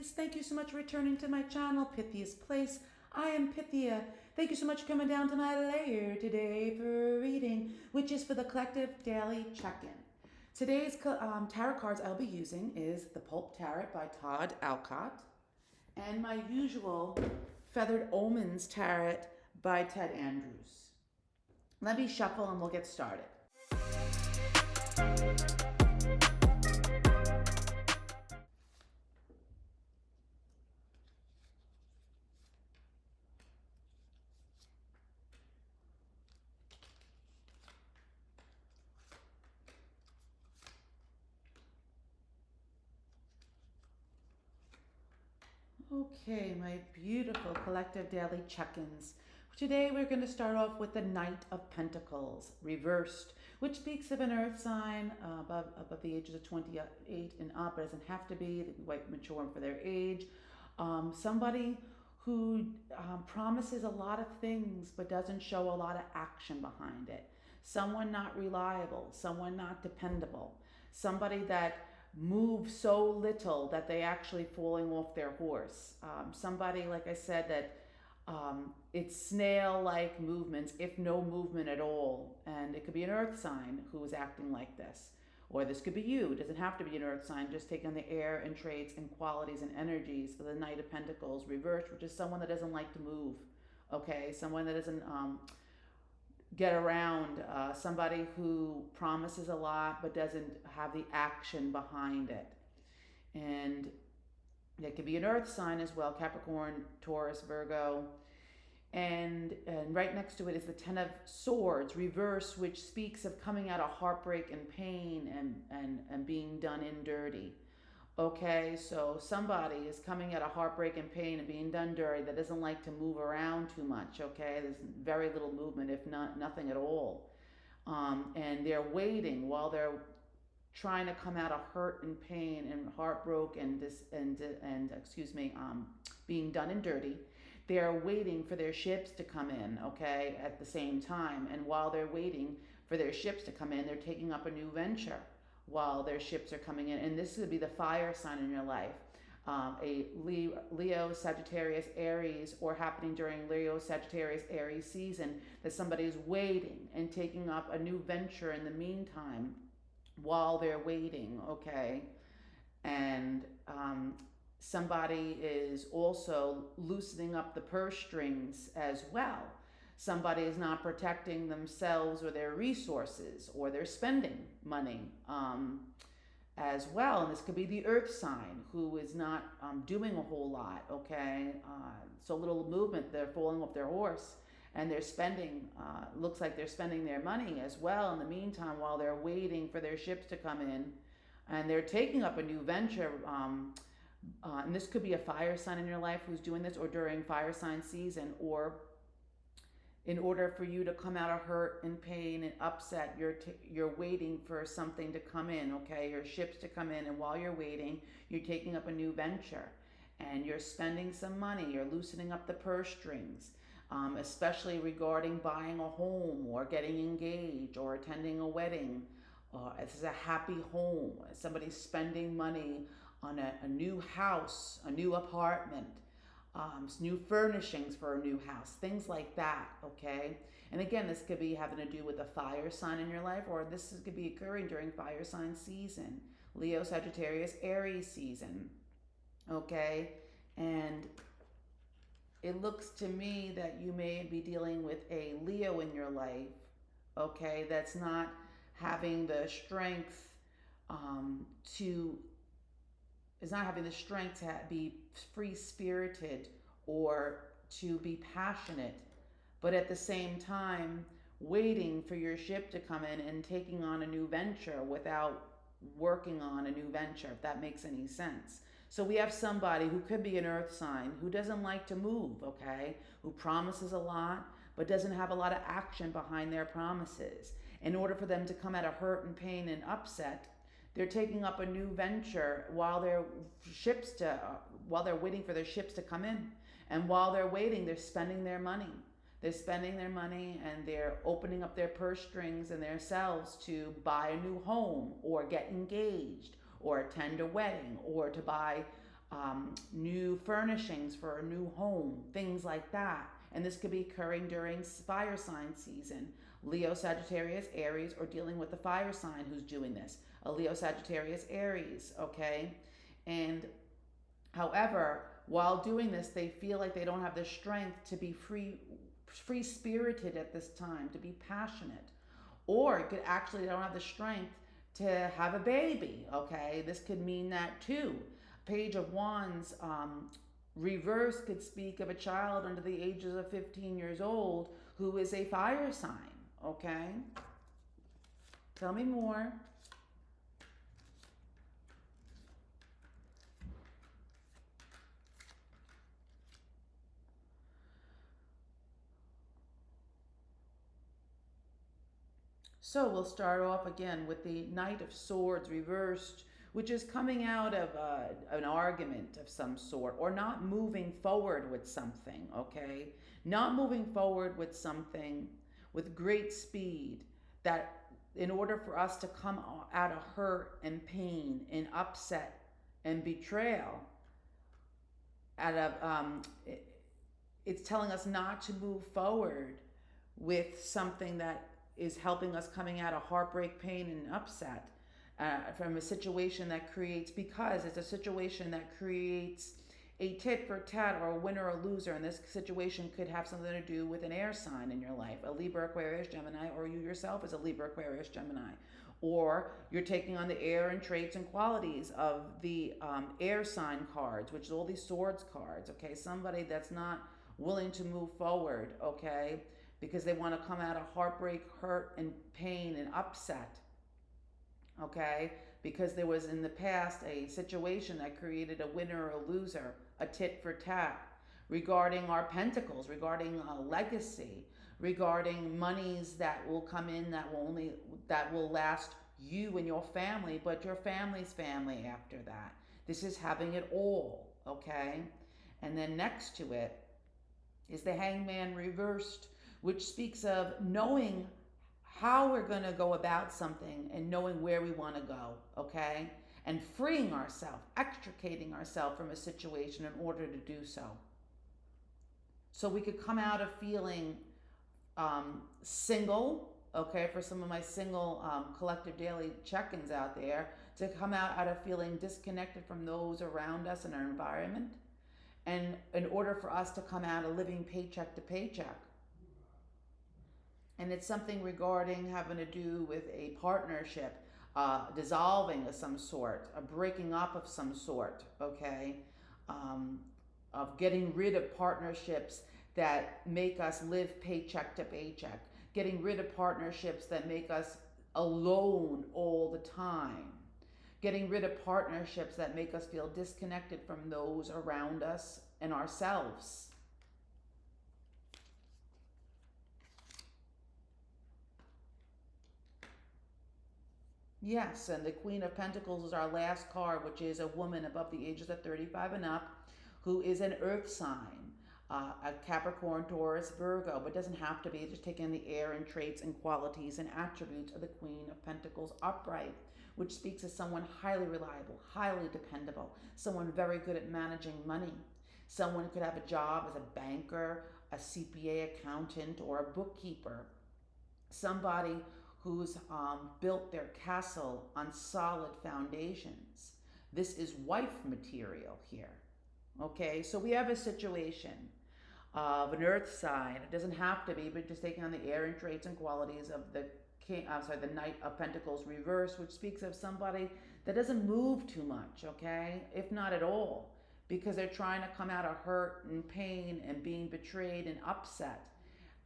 Pisces. Thank you so much for returning to my channel, Pythia's Place. I am Pythia. Thank you so much for coming down to my lair today for a reading, which is for the collective daily check-in. Today's tarot cards I'll be using is the Pulp Tarot by Todd Alcott and my usual Feathered Omens Tarot by Ted Andrews. Let me shuffle and we'll get started. Okay, my beautiful collective daily check-ins. Today we're going to start off with the Knight of Pentacles, reversed, which speaks of an earth sign above the ages of 28 and up. It doesn't have to be. They can be quite mature for their age. Somebody who promises a lot of things but doesn't show a lot of action behind it. Someone not reliable, someone not dependable, somebody that move so little that they actually falling off their horse. Somebody, like I said, that it's snail-like movements, if no movement at all. And it could be an earth sign who is acting like this. Or this could be you. It doesn't have to be an earth sign, just take on the air and traits and qualities and energies of the Knight of Pentacles reversed, which is someone that doesn't like to move. Okay, someone that doesn't get around, somebody who promises a lot but doesn't have the action behind it. And it could be an earth sign as well, Capricorn, Taurus, Virgo. And right next to it is the Ten of Swords, reverse, which speaks of coming out of heartbreak and pain and being done in dirty. Okay, so somebody is coming out of heartbreak and pain and being done dirty that doesn't like to move around too much, okay? There's very little movement, if not nothing at all. And they're waiting while they're trying to come out of hurt and pain and heartbroken and being done and dirty. They're waiting for their ships to come in, okay, at the same time. And while they're waiting for their ships to come in, they're taking up a new venture while their ships are coming in. And this would be the fire sign in your life. A Leo, Sagittarius, Aries, or happening during Leo, Sagittarius, Aries season, that somebody is waiting and taking up a new venture in the meantime while they're waiting, okay? And somebody is also loosening up the purse strings as well. Somebody is not protecting themselves or their resources, or they're spending money as well. And this could be the earth sign who is not doing a whole lot, okay? So little movement, they're falling off their horse and they're spending, looks like they're spending their money as well in the meantime while they're waiting for their ships to come in. And they're taking up a new venture. And this could be a fire sign in your life who's doing this, or during fire sign season, or in order for you to come out of hurt and pain and upset, you're waiting for something to come in, okay? Your ships to come in, and while you're waiting, you're taking up a new venture, and you're spending some money. You're loosening up the purse strings, especially regarding buying a home or getting engaged or attending a wedding. This is a happy home. Somebody's spending money on a new house, a new apartment, new furnishings for a new house, things like that, okay? And again, this could be having to do with a fire sign in your life, or this could be occurring during fire sign season, Leo, Sagittarius, Aries season, okay? And it looks to me that you may be dealing with a Leo in your life, okay, that's not having the strength is not having the strength to be free-spirited or to be passionate, but at the same time waiting for your ship to come in and taking on a new venture without working on a new venture, if that makes any sense. So we have somebody who could be an earth sign who doesn't like to move, okay, who promises a lot but doesn't have a lot of action behind their promises. In order for them to come out of hurt and pain and upset, they're taking up a new venture while they're waiting for their ships to come in. And while they're waiting, they're spending their money. They're spending their money and they're opening up their purse strings and themselves to buy a new home or get engaged or attend a wedding or to buy new furnishings for a new home, things like that. And this could be occurring during fire sign season. Leo, Sagittarius, Aries, or dealing with the fire sign who's doing this. A Leo, Sagittarius, Aries, okay? And however, while doing this, they feel like they don't have the strength to be free spirited at this time, to be passionate. Or it could actually, they don't have the strength to have a baby, okay? This could mean that too. Page of Wands, reverse could speak of a child under the ages of 15 years old who is a fire sign, okay? Tell me more. So we'll start off again with the Knight of Swords reversed, which is coming out of an argument of some sort, or not moving forward with something, okay? Not moving forward with something with great speed, that in order for us to come out of hurt and pain and upset and betrayal, out of it's telling us not to move forward with something that is helping us coming out of heartbreak, pain, and upset, from a situation that creates, because it's a situation that creates a tit for tat or a winner or loser. And this situation could have something to do with an air sign in your life, a Libra, Aquarius, Gemini, or you yourself as a Libra, Aquarius, Gemini. Or you're taking on the air and traits and qualities of the air sign cards, which is all these swords cards, okay? Somebody that's not willing to move forward, okay? Because they want to come out of heartbreak, hurt, and pain and upset, okay? Because there was in the past a situation that created a winner or a loser, a tit for tat, regarding our pentacles, regarding legacy, regarding monies that will come in that will last you and your family, but your family's family after that. This is having it all, okay? And then next to it is the Hangman reversed, which speaks of knowing how we're going to go about something and knowing where we want to go, okay? And freeing ourselves, extricating ourselves from a situation in order to do so. So we could come out of feeling single, okay, for some of my single collective daily check-ins out there, to come out of feeling disconnected from those around us in our environment, and in order for us to come out of living paycheck to paycheck. And it's something regarding having to do with a partnership, dissolving of some sort, a breaking up of some sort, okay? Of getting rid of partnerships that make us live paycheck to paycheck, getting rid of partnerships that make us alone all the time, getting rid of partnerships that make us feel disconnected from those around us and ourselves. Yes, and the Queen of Pentacles is our last card, which is a woman above the ages of 35 and up, who is an earth sign, a Capricorn, Taurus, Virgo, but doesn't have to be, just taking the air and traits and qualities and attributes of the Queen of Pentacles upright, which speaks of someone highly reliable, highly dependable, someone very good at managing money. Someone could have a job as a banker, a CPA accountant, or a bookkeeper. Somebody who's built their castle on solid foundations. This is wife material here. Okay, so we have a situation of an earth sign. It doesn't have to be, but just taking on the air and traits and qualities of the the Knight of Pentacles reverse, which speaks of somebody that doesn't move too much, okay, if not at all, because they're trying to come out of hurt and pain and being betrayed and upset.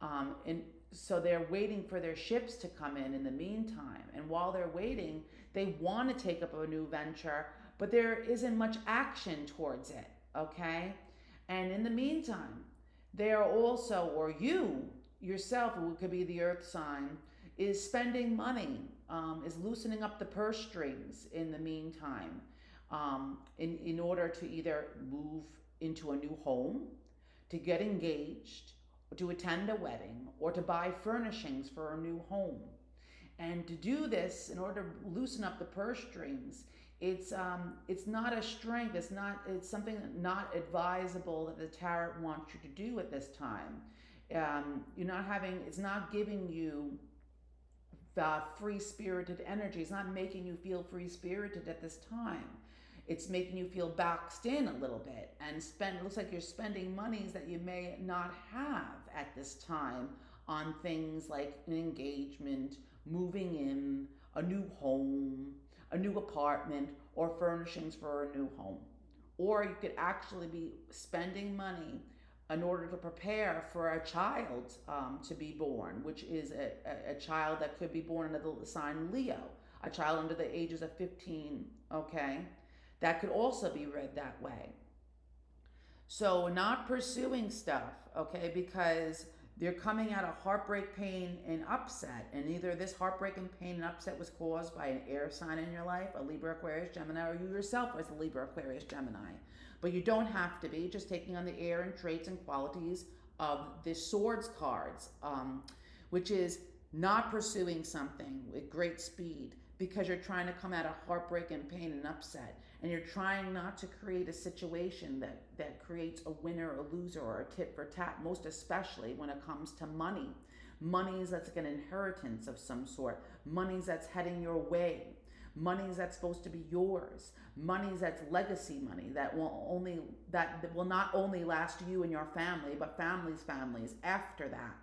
And so they're waiting for their ships to come in the meantime. And while they're waiting, they want to take up a new venture, but there isn't much action towards it, okay? And in the meantime, they are also, or you yourself, who could be the earth sign, is spending money, is loosening up the purse strings in the meantime, in order to either move into a new home, to get engaged, or to attend a wedding, or to buy furnishings for a new home. And to do this, in order to loosen up the purse strings, It's not a strength. It's something not advisable that the tarot wants you to do at this time. You're not having. It's not giving you free spirited energy. It's not making you feel free spirited at this time. It's making you feel boxed in a little bit and spend. It looks like you're spending monies that you may not have at this time on things like an engagement, moving in, a new home, a new apartment, or furnishings for a new home. Or you could actually be spending money in order to prepare for a child to be born, which is a child that could be born under the sign Leo, a child under the ages of 15, okay? That could also be read that way. So not pursuing stuff, okay, because they're coming out of heartbreak, pain, and upset. And either this heartbreak and pain and upset was caused by an air sign in your life, a Libra, Aquarius, Gemini, or you yourself as a Libra, Aquarius, Gemini. But you don't have to be, just taking on the air and traits and qualities of the Swords cards, which is not pursuing something with great speed because you're trying to come out of heartbreak and pain and upset. And you're trying not to create a situation that creates a winner, a loser, or a tit for tat, most especially when it comes to money. Monies that's like an inheritance of some sort. Monies that's heading your way. Monies that's supposed to be yours. Monies that's legacy money that will not only last you and your family, but families after that.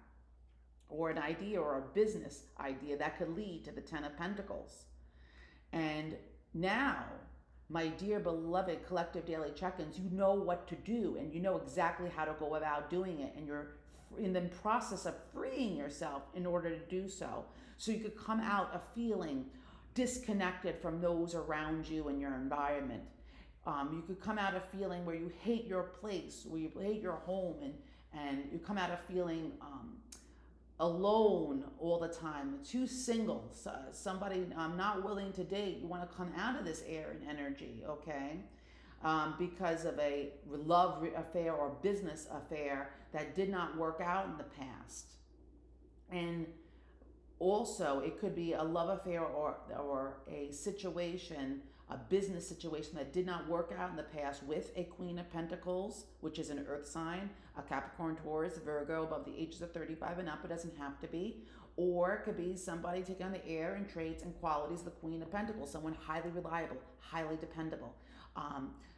Or an idea or a business idea that could lead to the Ten of Pentacles. And now, my dear beloved collective daily check-ins, you know what to do and you know exactly how to go about doing it, and you're in the process of freeing yourself in order to do so. So you could come out of feeling disconnected from those around you and your environment. You could come out of feeling where you hate your place, where you hate your home, and you come out of feeling alone all the time, too single, somebody not willing to date. You want to come out of this air and energy, okay? Because of a love affair or business affair that did not work out in the past. And also, it could be a love affair or a situation, a business situation that did not work out in the past with a Queen of Pentacles, which is an earth sign, a Capricorn, Taurus, Virgo above the ages of 35 and up. It doesn't have to be. Or it could be somebody taking on the air and traits and qualities of the Queen of Pentacles, someone highly reliable, highly dependable.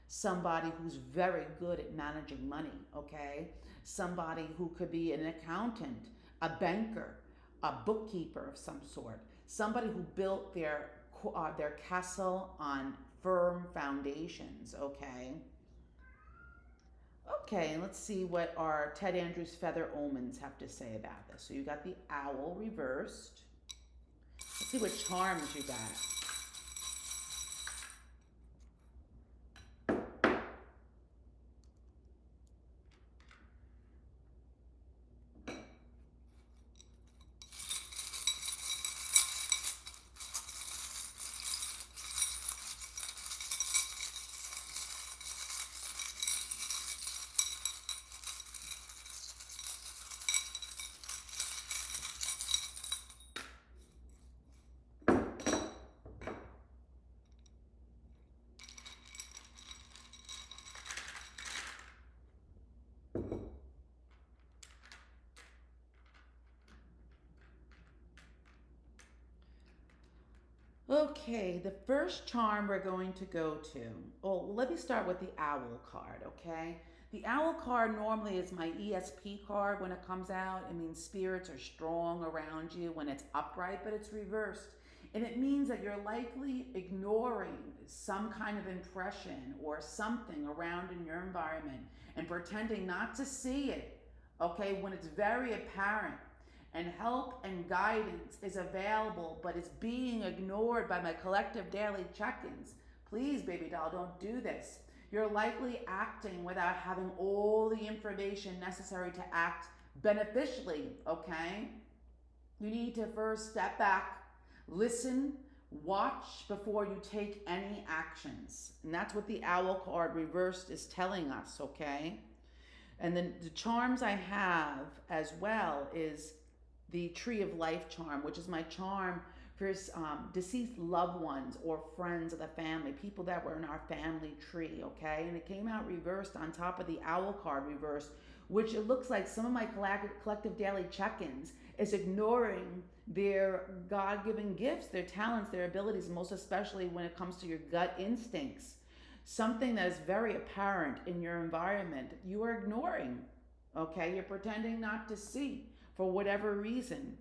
Somebody who's very good at managing money, okay? Somebody who could be an accountant, a banker, a bookkeeper of some sort, somebody who built their castle on firm foundations, okay? Okay, and let's see what our Ted Andrews Feather Omens have to say about this. So you got the owl reversed. Let's see what charms you got. Okay, the first charm we're going to go to, well, let me start with the owl card, okay? The owl card normally is my ESP card when it comes out. It means spirits are strong around you when it's upright, but it's reversed. And it means that you're likely ignoring some kind of impression or something around in your environment and pretending not to see it, okay, when it's very apparent. And help and guidance is available, but it's being ignored by my collective daily check-ins. Please, baby doll, don't do this. You're likely acting without having all the information necessary to act beneficially, okay? You need to first step back, listen, watch before you take any actions. And that's what the owl card reversed is telling us, okay? And then the charms I have as well is the Tree of Life charm, which is my charm for deceased loved ones or friends of the family, people that were in our family tree, okay? And it came out reversed on top of the owl card reversed, which it looks like some of my collective daily check-ins is ignoring their God-given gifts, their talents, their abilities, most especially when it comes to your gut instincts. Something that is very apparent in your environment, you are ignoring, okay? You're pretending not to see for whatever reason.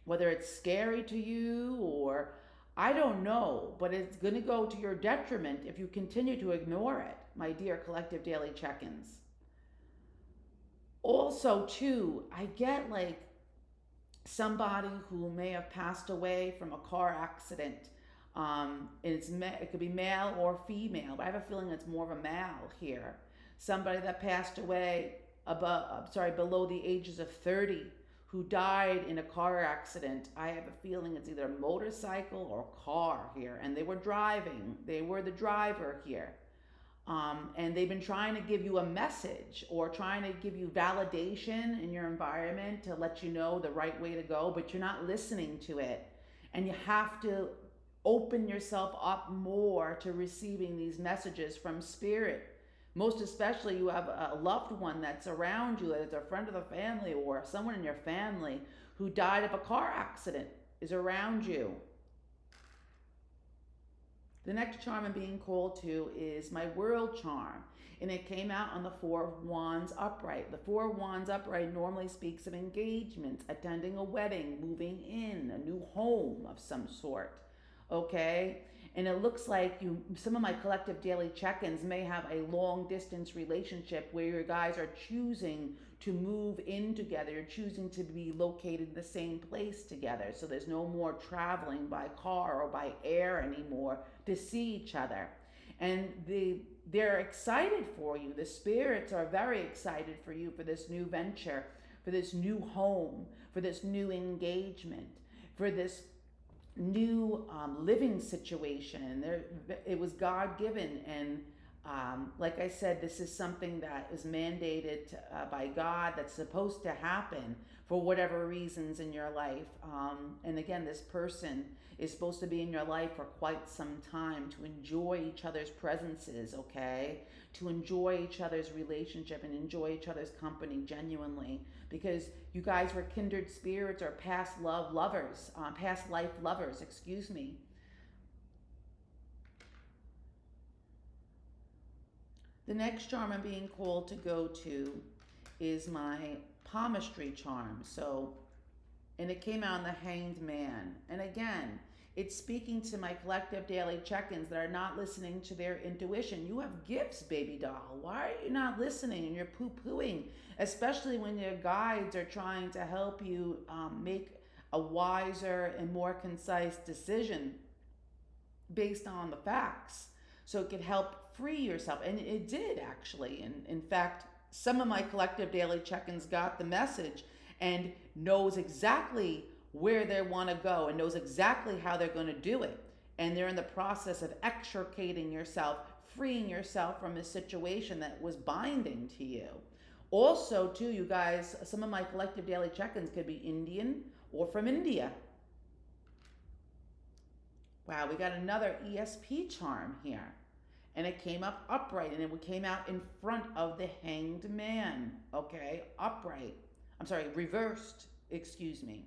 Whether it's scary to you or I don't know, but it's going to go to your detriment if you continue to ignore it, my dear collective daily check-ins. Also, too, I get like somebody who may have passed away from a car accident. It could be male or female, but I have a feeling it's more of a male here. Somebody that passed away below the ages of 30 who died in a car accident. I have a feeling it's either a motorcycle or car here, and they were driving. They were the driver here. And they've been trying to give you a message or trying to give you validation in your environment to let you know the right way to go, but you're not listening to it. And you have to open yourself up more to receiving these messages from spirit. Most especially, you have a loved one that's around you, that's a friend of the family or someone in your family who died of a car accident is around you. The next charm I'm being called to is my world charm, and it came out on the Four of Wands upright. The Four of Wands upright normally speaks of engagements, attending a wedding, moving in, a new home of some sort, okay? And it looks like some of my collective daily check-ins may have a long distance relationship where you guys are choosing to move in together. You're choosing to be located in the same place together. So there's no more traveling by car or by air anymore to see each other. And they're excited for you. The spirits are very excited for you for this new venture, for this new home, for this new engagement, for this new living situation. It was God-given, and like I said, this is something that is mandated by God, that's supposed to happen for whatever reasons in your life. And again, this person is supposed to be in your life for quite some time to enjoy each other's presences, okay? To enjoy each other's relationship and enjoy each other's company genuinely, because you guys were kindred spirits or past life lovers, excuse me. The next charm I'm being called to go to is my palmistry charm. And it came out in the Hanged Man. And again, it's speaking to my collective daily check-ins that are not listening to their intuition. You have gifts, baby doll. Why are you not listening and you're poo-pooing? Especially when your guides are trying to help you make a wiser and more concise decision based on the facts. So it could help free yourself. And it did, actually. And in fact, some of my collective daily check-ins got the message and knows exactly where they want to go and knows exactly how they're going to do it. And they're in the process of extricating yourself, freeing yourself from a situation that was binding to you. Also, too, you guys, some of my collective daily check-ins could be Indian or from India. Wow, we got another ESP charm here. And it came up upright, and it came out in front of the Hanged Man, okay? Upright. I'm sorry, reversed, excuse me.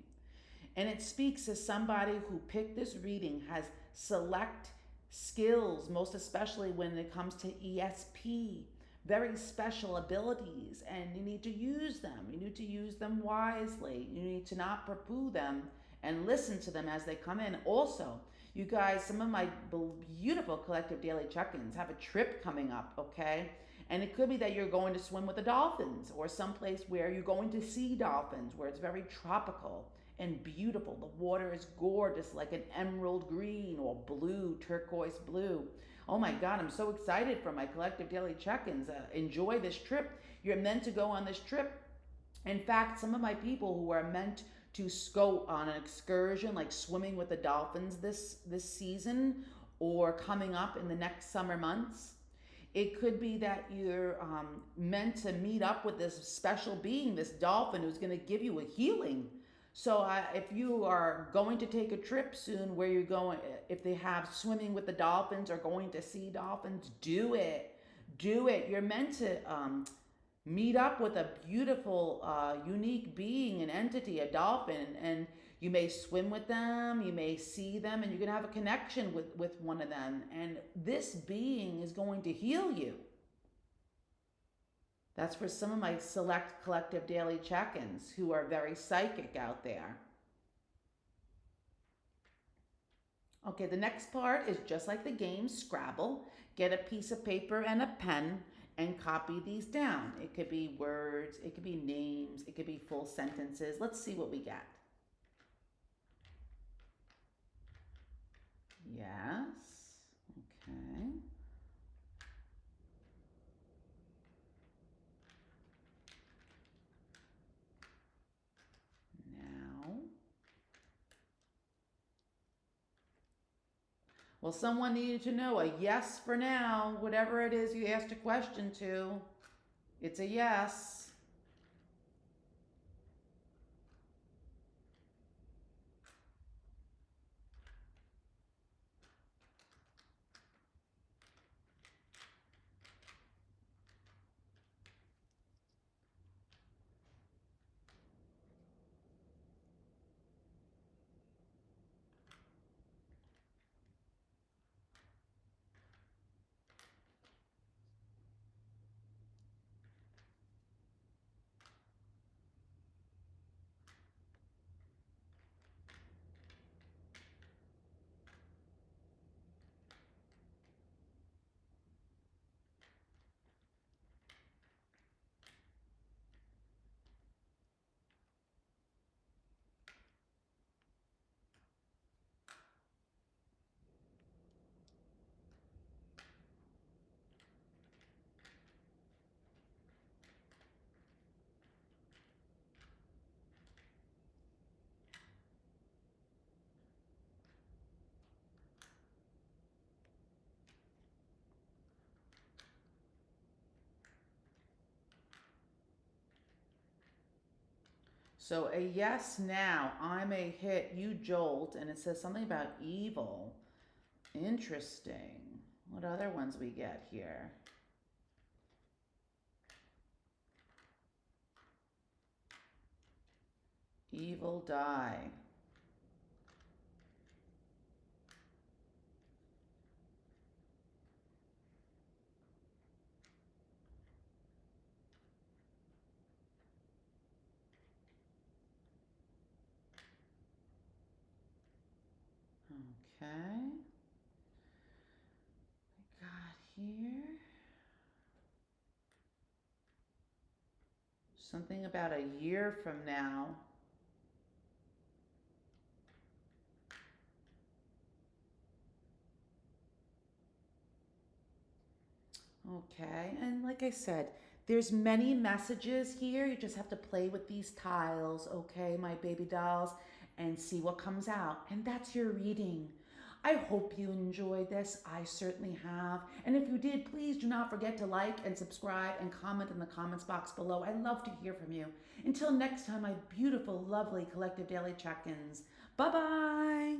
And it speaks as somebody who picked this reading has select skills, most especially when it comes to ESP, very special abilities, and you need to use them. You need to use them wisely. You need to not poo-poo them and listen to them as they come in. Also, you guys, some of my beautiful collective daily check-ins have a trip coming up, okay? And it could be that you're going to swim with the dolphins or someplace where you're going to see dolphins, where it's very tropical and beautiful. The water is gorgeous, like an emerald green or blue, turquoise blue. Oh my God, I'm so excited for my collective daily check-ins. Enjoy this trip. You're meant to go on this trip. In fact, some of my people who are meant to go on an excursion, like swimming with the dolphins this season or coming up in the next summer months, it could be that you're meant to meet up with this special being, this dolphin, who's going to give you a healing. So if you are going to take a trip soon where you're going, if they have swimming with the dolphins or going to see dolphins, do it. Do it. You're meant to meet up with a beautiful, unique being, an entity, a dolphin, and you may swim with them, you may see them, and you're going to have a connection with one of them. And this being is going to heal you. That's for some of my select collective daily check ins who are very psychic out there. Okay, the next part is just like the game Scrabble. Get a piece of paper and a pen and copy these down. It could be words, it could be names, it could be full sentences. Let's see what we get. Yes. Okay. Now. Well, someone needed to know a yes for now. Whatever it is you asked a question to, it's a yes. So a yes now, I may hit, you jolt, and it says something about evil. Interesting. What other ones we get here? Evil die. Okay. We got here something about a year from now. Okay, and like I said, there's many messages here. You just have to play with these tiles, okay, my baby dolls, and see what comes out. And that's your reading. I hope you enjoyed this. I certainly have. And if you did, please do not forget to like and subscribe and comment in the comments box below. I love to hear from you. Until next time, my beautiful, lovely collective daily check ins. Bye bye.